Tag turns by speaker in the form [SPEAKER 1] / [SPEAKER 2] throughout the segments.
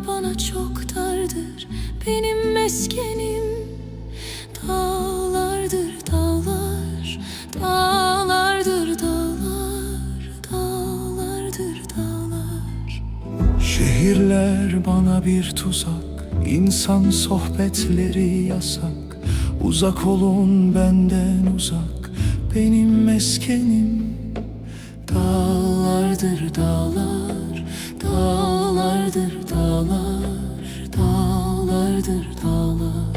[SPEAKER 1] bana çok dardır, benim meskenim. Dağlardır dağlar, dağlardır dağlar, dağlardır dağlar.
[SPEAKER 2] Şehirler bana bir tuzak, insan sohbetleri yasak. Uzak olun benden uzak, benim meskenim. Dağlardır dağlar, dağlardır dağlar, dağlardır dağlar.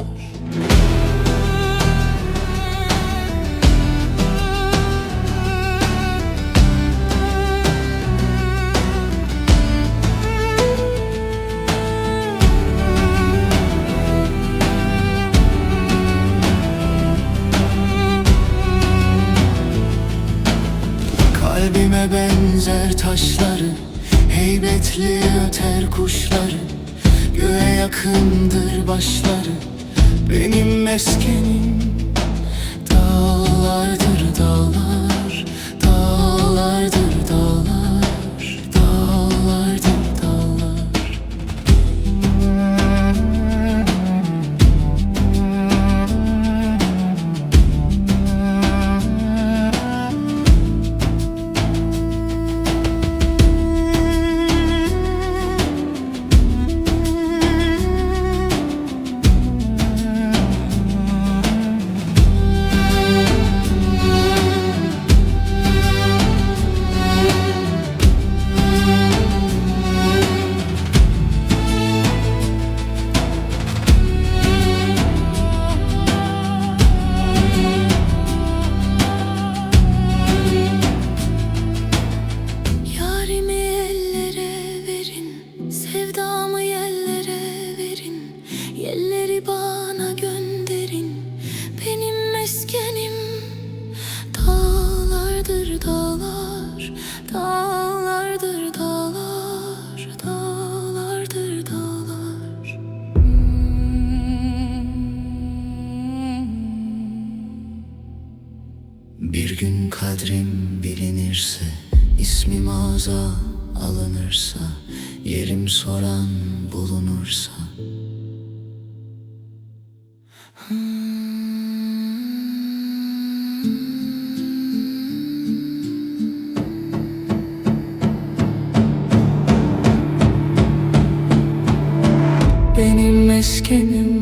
[SPEAKER 2] Kalbime benzer taşları, heybetli öter kuşları. Göğe yakındır başları, benim meskenim. Dağlardır dağlar, dağlardır dağlar, dağlardır dağlar.
[SPEAKER 1] Sevdamı yellere verin, yelleri bana gönderin, benim meskenim. Dağlardır dağlar, dağlardır dağlar, dağlardır dağlar.
[SPEAKER 2] Bir gün kadrim bilinirse, ismim ağza alınırsa, yerim soran bulunursa. Benim meskenim.